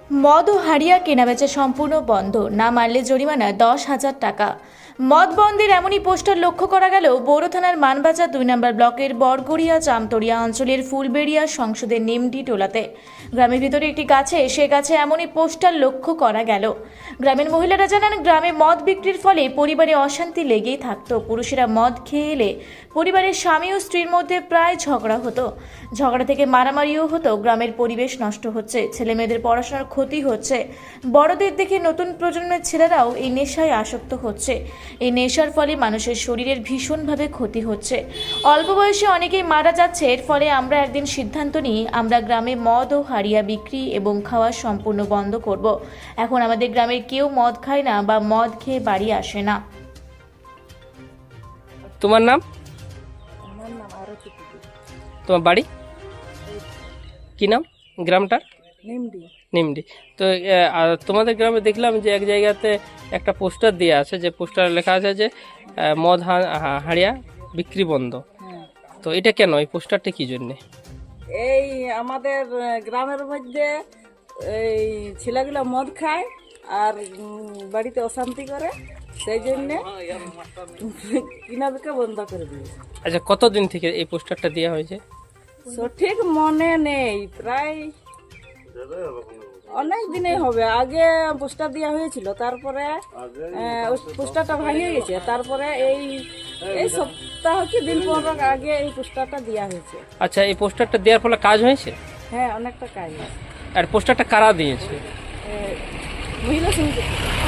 মদ ও হাড়িয়া কেনাবেচা সম্পূর্ণ বন্ধ, না মানলে জরিমানা 10,000 টাকা। মদ বন্ধের এমনই পোস্টার লক্ষ্য করা গেল বৌর থানার মানবাজার 2 নম্বর ব্লকের বরগড়িয়া চামতরিয়া অঞ্চলের ফুলবেড়িয়া সংসদের নিমডি টোলাতে। গ্রামের ভিতরে একটি গাছে, সে গাছে এমনই পোস্টার লক্ষ্য করা গেল। গ্রামের মহিলারা জানান, গ্রামে মদ বিক্রির ফলে পরিবারে অশান্তি লেগেই থাকতো। পুরুষেরা মদ খেয়ে এলে পরিবারের স্বামী ও স্ত্রীর মধ্যে প্রায় ঝগড়া হতো। ঝগড়া থেকে মারামারিও হতো। গ্রামের পরিবেশ নষ্ট হচ্ছে, ছেলে মেয়েদের পড়াশোনার ক্ষতি হচ্ছে। বড়দের দেখে নতুন প্রজন্মের ছেলেরাও এই নেশায় আসক্ত হচ্ছে। এই নেশার ফলে মানুষের শরীরের ভীষণভাবে ক্ষতি হচ্ছে। অল্প বয়সে অনেকেই মারা যাচ্ছে। এর ফলে আমরা একদিন সিদ্ধান্ত নিই, আমরা গ্রামে মদ ও হাড়িয়া বিক্রি এবং খাওয়া সম্পূর্ণ বন্ধ করব। এখন আমাদের গ্রামের কেউ মদ খায় না বা মদ খেয়ে বাড়ি আসে না। তোমার নাম? আমার নাম আরতি টুডু। তোমার বাড়ি কি নাম গ্রামটার? নিমডি। নিমডি। তো তোমাদের গ্রামে দেখলাম যে এক জায়গাতে একটা পোস্টার দেওয়া আছে, যে পোস্টারে লেখা আছে যে মদ হাড়িয়া বিক্রি বন্ধ। হ্যাঁ, তো এটা কেন, এই পোস্টারটা কি জন্যে? এই আমাদের গ্রামের মধ্যে এই ছেলেগুলো মদ খায় আর বাড়িতে অশান্তি করে, সেই জন্যে কিনা বিকা বন্ধ করে দিয়েছে। আচ্ছা, কতদিন থেকে এই পোস্টারটা দেওয়া হয়েছে? সঠিক মনে নেই, প্রায় অনেক দিনেই হবে। আগে পোস্টার দেওয়া হয়েছিল, তারপরে ওই পোস্টারটা ভাঙিয়ে গেছে, তারপরে এই এই সপ্তাহ কি দিন 15 আগে এই পোস্টারটা দেওয়া হয়েছে। আচ্ছা, এই পোস্টারটা দেওয়ার ফলে কাজ হয়েছে? হ্যাঁ, অনেকটা কাজ আছে। আর পোস্টারটা কারা দিয়েছে? মহিলা সমিতি।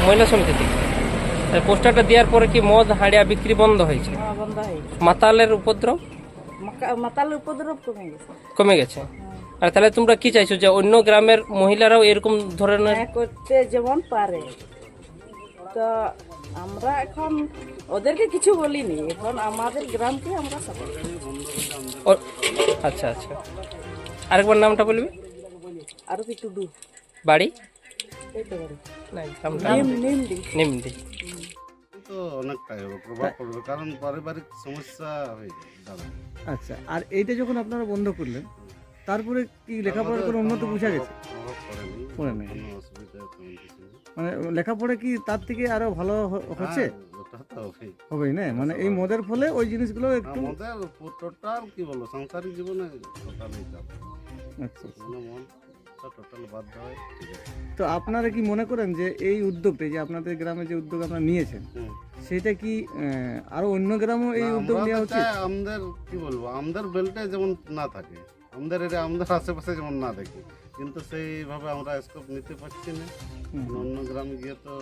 মহিলা সমিতি থেকে। আর পোস্টারটা দেওয়ার পরে কি মদ হাড়িয়া বিক্রি বন্ধ হয়েছে? বন্ধ হয়ে গেছে। মাতালের উপদ্রব মাতালের উপদ্রব কমে গেছে। কমে গেছে। আর তাহলে তোমরা কি চাইছো, যে অন্য গ্রামের মহিলারাও এরকম ধরনের করতে যেমন পারে? তো আমরা এখন ওদেরকে কিছু বলিনি, এখন আমাদের গ্রামকে আমরা সাপোর্ট করি। আচ্ছা আচ্ছা, আরেকবার নামটা বলবি? আরতি টুডু। বাড়ি? এই তো বাড়ি না, গ্রামটা নিমডি। নিমডি। তো অনেকটাই হবে, প্রভাব পড়বে, কারণ পারিবারিক সমস্যা হয়ে দাঁড়ায়। আচ্ছা, আর এইটা যখন আপনারা বন্ধ করলেন, তারপরে কি লেখাপড়ার কোনো উন্নতি বোঝা গেছে? প্রভাব পড়েনি, পড়েনি। কোনো অসুবিধা তেমন কিছু নেই। মানে লেখাপড়া কি তার থেকে আরো ভালো হচ্ছে? হ্যাঁ, ওটা তো হবেই। হবেই না, মানে এই মদের ফলে ওই জিনিসগুলো একটু আমাদের টোটাল কি বলবো, সাংসারিক জীবনে টোটালই চাপ। আচ্ছা। মানে মন টোটাল বাদ হয়, ঠিক আছে। তো আপনারা কি মনে করেন যে এই উদ্যোগটা, যে আপনাদের গ্রামে যে উদ্যোগ আপনারা নিয়েছেন, হুম। সেটা কি আরো অন্য গ্রামেও এই না, উদ্যোগ আমরা নেওয়া তো উচিত? চাই আমাদের কি বলবো, আমাদের বেল্টে যেমন না থাকে, আমাদের এরিয়া, আমাদের আশেপাশে যেমন না দেখি, কিন্তু সেইভাবে আমরা স্কোপ নিতে পারছি না। অন্য গ্রামে গিয়ে তো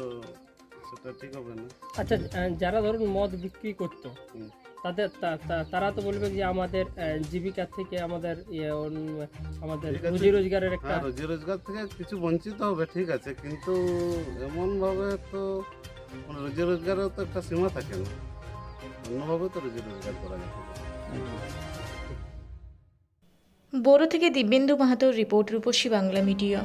সেটা ঠিক হবে না। আচ্ছা, যারা ধরুন মদ বিক্রি করতো, হুম। তাদের তারা তো বলবে যে আমাদের জীবিকা থেকে আমাদের আমাদের ঠিক আছে। রুজি রোজগারের একটা হ্যাঁ, রোজি রোজগার থেকে কিছু বঞ্চিত হবে, ঠিক আছে, কিন্তু এমন ভাবে তো মানে রোজি রোজগারেও তো একটা সীমা থাকে না, অন্যভাবে তো রোজি রোজগার করা যেতে পারে। বড় থেকে দিব্যেন্দু মাহাতোর রিপোর্ট, রূপসী বাংলা মিডিয়া।